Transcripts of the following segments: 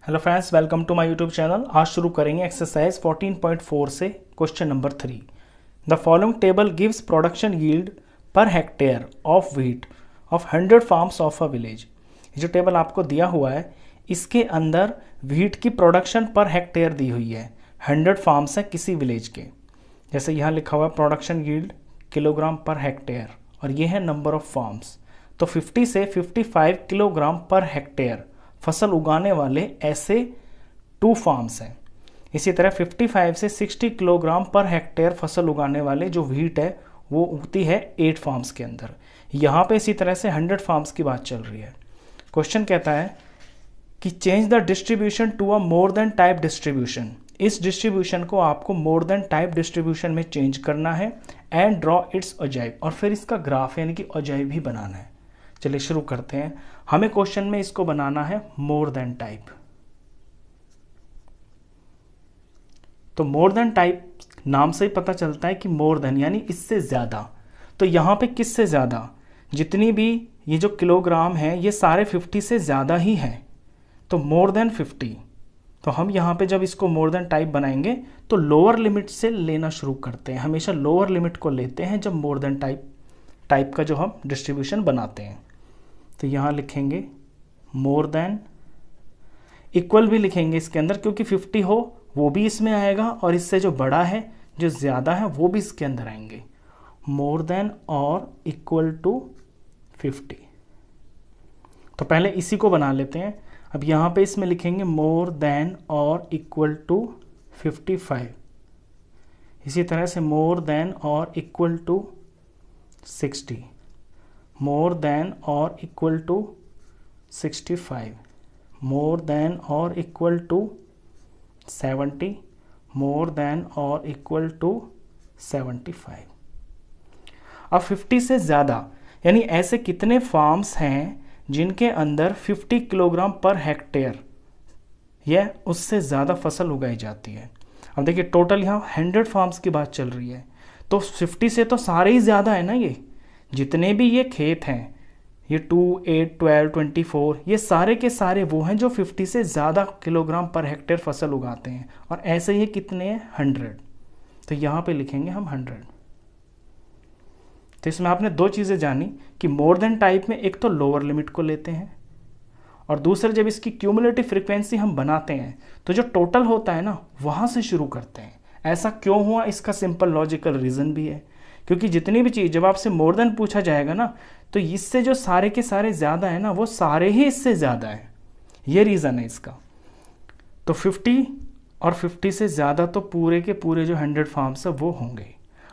Hello friends, welcome to my YouTube channel. आज शुरू करेंगे एक्सरसाइज 14.4 से question number 3। The following table gives production yield per hectare of wheat of 100 farms of a village. ये जो table आपको दिया हुआ है इसके अंदर व्हीट की प्रोडक्शन पर हेक्टेयर दी हुई है। 100 फार्म्स है किसी विलेज के। जैसे यहाँ लिखा हुआ है production yield kilogram per hectare और ये है नंबर ऑफ फार्म्स। तो 50 से 55 किलोग्राम पर हेक्टेयर फसल उगाने वाले ऐसे 2 फार्म्स हैं। इसी तरह 55 से 60 किलोग्राम पर हेक्टेयर फसल उगाने वाले जो व्हीट है वो उगती है 8 फार्म्स के अंदर। यहाँ पे इसी तरह से 100 फार्म्स की बात चल रही है। क्वेश्चन कहता है कि change the distribution to a more than type distribution. इस डिस्ट्रीब्यूशन को आपको मोर देन टाइप डिस्ट्रीब्यूशन में चेंज करना है एंड ड्रॉ इट्स ऑब्जेक्टिव, और फिर इसका ग्राफ यानी कि ऑब्जेक्टिव भी बनाना है। चलिए शुरू करते हैं। हमें क्वेश्चन में इसको बनाना है मोर देन टाइप। तो मोर देन टाइप नाम से ही पता चलता है कि मोर देन यानी इससे ज्यादा। तो यहां पे किससे ज्यादा, जितनी भी ये जो किलोग्राम है ये सारे 50 से ज्यादा ही हैं। तो मोर देन 50। तो हम यहाँ पे जब इसको मोर देन टाइप बनाएंगे तो लोअर लिमिट से लेना शुरू करते हैं। हमेशा लोअर लिमिट को लेते हैं जब मोर देन टाइप का जो हम डिस्ट्रीब्यूशन बनाते हैं। तो यहाँ लिखेंगे मोर देन, इक्वल भी लिखेंगे इसके अंदर क्योंकि 50 हो वो भी इसमें आएगा और इससे जो बड़ा है जो ज़्यादा है वो भी इसके अंदर आएंगे। मोर देन और इक्वल टू 50। तो पहले इसी को बना लेते हैं। अब यहाँ पे इसमें लिखेंगे मोर देन और इक्वल टू 55। इसी तरह से मोर देन और इक्वल टू 60, मोर देन और इक्वल टू 65, मोर देन और इक्वल टू 70, मोर देन और इक्वल टू 75। अब 50 से ज़्यादा यानी ऐसे कितने फार्म्स हैं जिनके अंदर 50 किलोग्राम पर हेक्टेयर या उससे ज़्यादा फसल उगाई जाती है। अब देखिए टोटल यहाँ 100 फार्म्स की बात चल रही है। तो 50 से तो सारे ही ज़्यादा है ना। ये जितने भी ये खेत हैं, ये 2, 8, 12, 24, ये सारे के सारे वो हैं जो 50 से ज़्यादा किलोग्राम पर हेक्टेयर फसल उगाते हैं। और ऐसे ही कितने हैं 100। तो यहाँ पे लिखेंगे हम 100। तो इसमें आपने 2 चीज़ें जानी कि मोर देन टाइप में एक तो लोअर लिमिट को लेते हैं और दूसरा जब इसकी क्यूमुलेटिव फ्रीक्वेंसी हम बनाते हैं तो जो टोटल होता है ना वहाँ से शुरू करते हैं। ऐसा क्यों हुआ, इसका सिंपल लॉजिकल रीज़न भी है क्योंकि जितनी भी चीज़ जब आपसे मोर देन पूछा जाएगा ना तो इससे जो सारे के सारे ज़्यादा है ना वो सारे ही इससे ज़्यादा है। ये रीज़न है इसका। तो 50 और 50 से ज़्यादा तो पूरे के पूरे जो 100 फार्म्स है वो होंगे।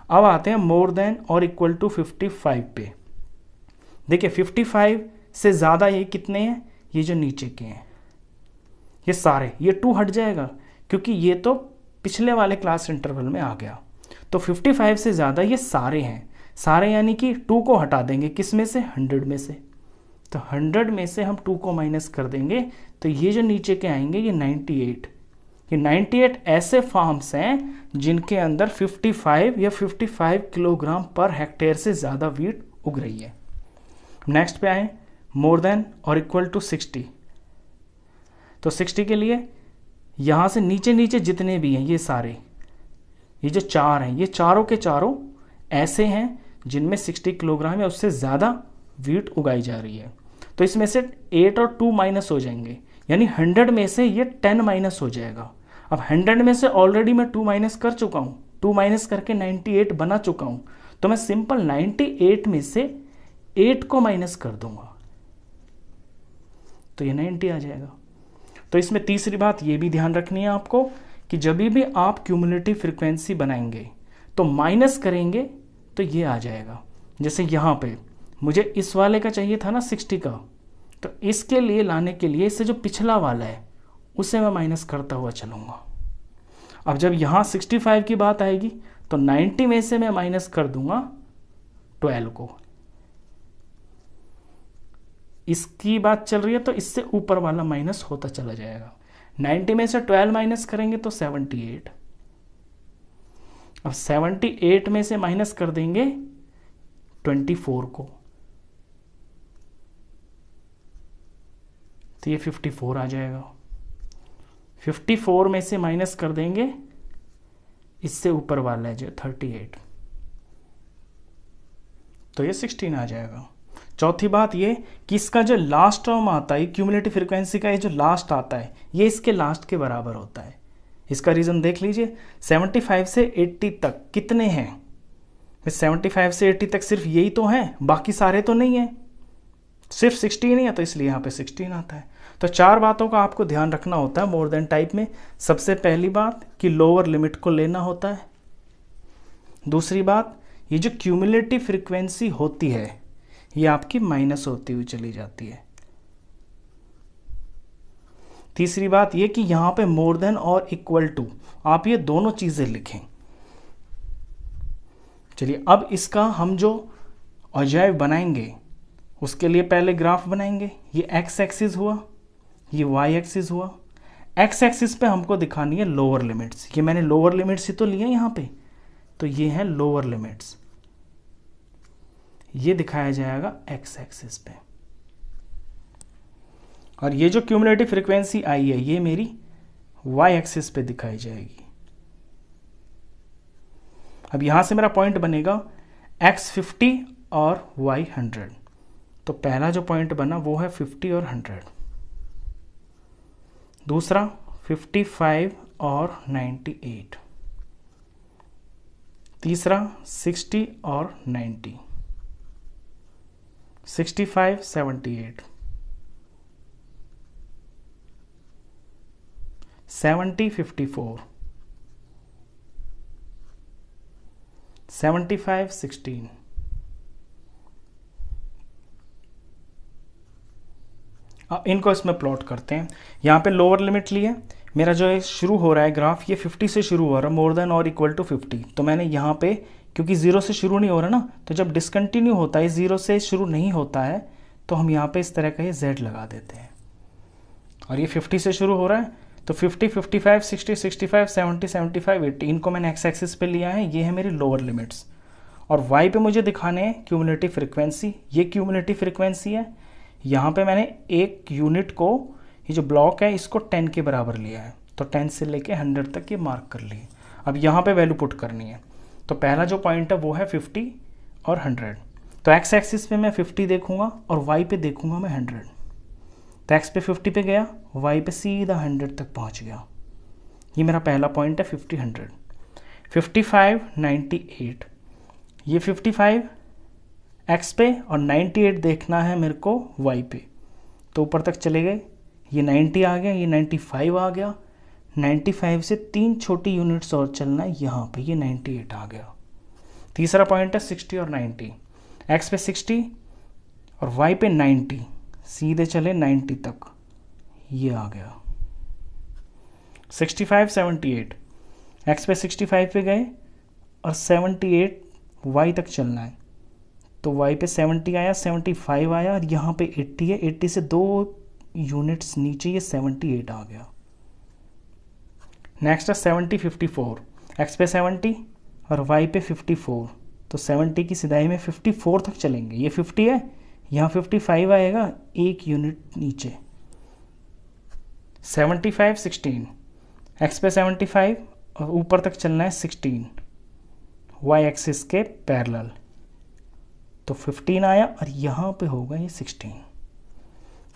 अब आते हैं मोर देन और इक्वल टू 55 पे। देखिए 55 से ज़्यादा ये कितने हैं, ये जो नीचे के हैं ये सारे, ये 2 हट जाएगा क्योंकि ये तो पिछले वाले क्लास इंटरवल में आ गया। तो 55 से ज़्यादा ये सारे हैं, सारे यानी कि 2 को हटा देंगे किस में से, 100 में से। तो 100 में से हम 2 को माइनस कर देंगे तो ये जो नीचे के आएंगे ये 98। ये 98 ऐसे फार्म्स हैं जिनके अंदर 55 या 55 किलोग्राम पर हेक्टेयर से ज़्यादा व्हीट उग रही है। नेक्स्ट पे आए मोर देन और इक्वल टू 60। तो 60 के लिए यहाँ से नीचे नीचे जितने भी हैं ये सारे, ये जो 4 हैं ये चारों के चारों ऐसे हैं जिनमें 60 किलोग्राम या उससे ज़्यादा व्हीट उगाई जा रही है। तो इसमें से 8 और 2 माइनस हो जाएंगे यानी 100 में से ये 10 माइनस हो जाएगा। अब 100 में से ऑलरेडी मैं 2 माइनस कर चुका हूँ, 2 माइनस करके 98 बना चुका हूँ। तो मैं सिंपल 98 में से 8 को माइनस कर दूंगा तो ये 90 आ जाएगा। तो इसमें तीसरी बात ये भी ध्यान रखनी है आपको कि जब भी आप क्यूमुलेटिव फ्रीक्वेंसी बनाएंगे तो माइनस करेंगे तो ये आ जाएगा। जैसे यहाँ पे मुझे इस वाले का चाहिए था ना 60 का, तो इसके लिए लाने के लिए इससे जो पिछला वाला है उसे मैं माइनस करता हुआ चलूँगा। अब जब यहाँ 65 की बात आएगी तो 90 में से मैं माइनस कर दूंगा 12 को। इसकी बात चल रही है तो इससे ऊपर वाला माइनस होता चला जाएगा। 90 में से 12 माइनस करेंगे तो 78। अब 78 में से माइनस कर देंगे 24 को तो ये 54 आ जाएगा। 54 में से माइनस कर देंगे इससे ऊपर वाला है जो 38, तो ये 16 आ जाएगा। चौथी बात ये कि इसका जो लास्ट टर्म आता है क्यूमुलेटिव फ्रीक्वेंसी का, ये जो लास्ट आता है ये इसके लास्ट के बराबर होता है। इसका रीज़न देख लीजिए, 75 से 80 तक कितने हैं? 75 से 80 तक सिर्फ यही तो हैं, बाकी सारे तो नहीं है, सिर्फ 16 ही है, तो इसलिए यहाँ पे 16 आता है। तो 4 बातों का आपको ध्यान रखना होता है मोर देन टाइप में। सबसे पहली बात कि लोअर लिमिट को लेना होता है। दूसरी बात, ये जो क्यूमुलेटिव फ्रीक्वेंसी होती है ये आपकी माइनस होती हुई चली जाती है। तीसरी बात ये कि यहाँ पे मोर देन और इक्वल टू, आप ये दोनों चीज़ें लिखें। चलिए अब इसका हम जो अजाइब बनाएंगे उसके लिए पहले ग्राफ बनाएंगे। ये एक्स एक्सिस हुआ, ये वाई एक्सिस हुआ। एक्स एक्सिस पे हमको दिखानी है लोअर लिमिट्स, ये मैंने लोअर लिमिट्स ही तो लिए यहाँ पे, तो ये है लोअर लिमिट्स, ये दिखाया जाएगा एक्स एक्सिस पे। और ये जो क्यूमुलेटिव फ्रीक्वेंसी आई है ये मेरी वाई एक्सिस पे दिखाई जाएगी। अब यहां से मेरा पॉइंट बनेगा x 50 और y 100। तो पहला जो पॉइंट बना वो है 50 और 100, दूसरा 55 और 98, तीसरा 60 और 90, 65 78, 70 54, 75 16, अब इनको इसमें प्लॉट करते हैं। यहाँ पे लोअर लिमिट ली है, मेरा जो है शुरू हो रहा है ग्राफ ये 50 से शुरू हो रहा है, मोर देन और इक्वल टू 50। तो मैंने यहाँ पे क्योंकि 0 से शुरू नहीं हो रहा ना, तो जब डिसकंटिन्यू होता है 0 से शुरू नहीं होता है तो हम यहाँ पे इस तरह का ये z लगा देते हैं। और ये 50 से शुरू हो रहा है तो 50 55 60 65 70 75 80 इनको मैंने एक्स एक्सिस पे लिया है, ये है मेरी लोअर लिमिट्स। और y पे मुझे दिखाने हैं क्यूमुलेटिव फ्रीक्वेंसी, ये क्यूमुलेटिव फ्रीक्वेंसी है। यहाँ पे मैंने एक यूनिट को, ये जो ब्लॉक है इसको 10 के बराबर लिया है, तो 10 से लेके 100 तक ये मार्क कर लिए। अब यहाँ पे वैल्यू पुट करनी है, तो पहला जो पॉइंट है वो है 50 और 100। तो एक्स एक्सिस पे मैं 50 देखूंगा और वाई पे देखूंगा मैं 100। तो एक्स पे 50 पे गया, वाई पे सीधा 100 तक पहुँच गया। ये मेरा पहला पॉइंट है 50 100। 55 98, ये 55 एक्स पे और 98 देखना है मेरे को वाई पे, तो ऊपर तक चले गए, ये 90 आ गया, ये 95 आ गया, 95 से 3 छोटी यूनिट्स और चलना है, यहाँ पे ये 98 आ गया। तीसरा पॉइंट है 60 और 90, एक्स पे 60 और वाई पे 90, सीधे चले 90 तक, ये आ गया। 65 78, एक्स पे 65 पे गए और 78 वाई तक चलना है, तो वाई पे 70 आया, 75 आया और यहाँ पे 80 है, 80 से 2 यूनिट्स नीचे ये 78 आ गया। नेक्स्ट है 70 54, एक्स पे 70 और वाई पे 54, तो 70 की सिधाई में 54 तक चलेंगे, ये 50 है, यहाँ 55 आएगा, 1 यूनिट नीचे। 75 16, एक्स पे 75 और ऊपर तक चलना है 16 वाई एक्सिस के पैरेलल, तो 15 आया और यहाँ पे होगा ये 16।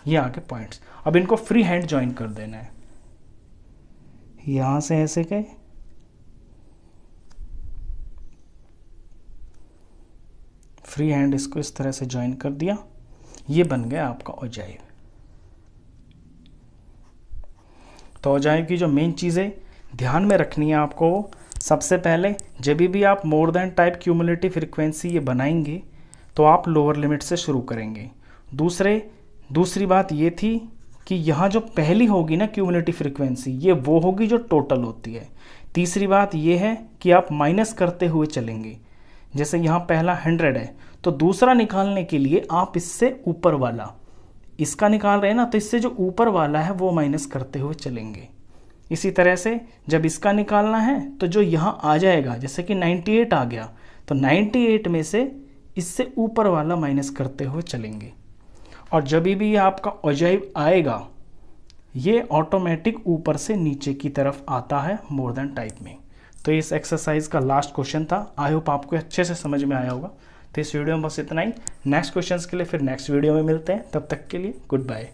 ये आगे पॉइंट्स, अब इनको फ्री हैंड ज्वाइन कर देना है। यहाँ से ऐसे गए, फ्री हैंड इसको इस तरह से ज्वाइन कर दिया, ये बन गया आपका ओजाइव। तो ओजाइव की जो मेन चीज़ें ध्यान में रखनी है आपको, सबसे पहले जब भी आप मोर देन टाइप क्यूमुलेटिव फ्रीक्वेंसी ये बनाएंगे तो आप लोअर लिमिट से शुरू करेंगे। दूसरी बात ये थी कि यहाँ जो पहली होगी ना क्यूमुलेटिव फ्रीक्वेंसी, ये वो होगी जो टोटल होती है। तीसरी बात ये है कि आप माइनस करते हुए चलेंगे, जैसे यहाँ पहला 100 है तो दूसरा निकालने के लिए आप इससे ऊपर वाला, इसका निकाल रहे हैं ना, तो इससे जो ऊपर वाला है वो माइनस करते हुए चलेंगे। इसी तरह से जब इसका निकालना है तो जो यहाँ आ जाएगा, जैसे कि 98 आ गया, तो 98 में से इससे ऊपर वाला माइनस करते हुए चलेंगे। और जब भी आपका ओजाइव आएगा ये ऑटोमेटिक ऊपर से नीचे की तरफ आता है मोर देन टाइप में। तो इस एक्सरसाइज का लास्ट क्वेश्चन था। आई होप आपको अच्छे से समझ में आया होगा। तो इस वीडियो में बस इतना ही। नेक्स्ट क्वेश्चंस के लिए फिर नेक्स्ट वीडियो में मिलते हैं, तब तक के लिए गुड बाय।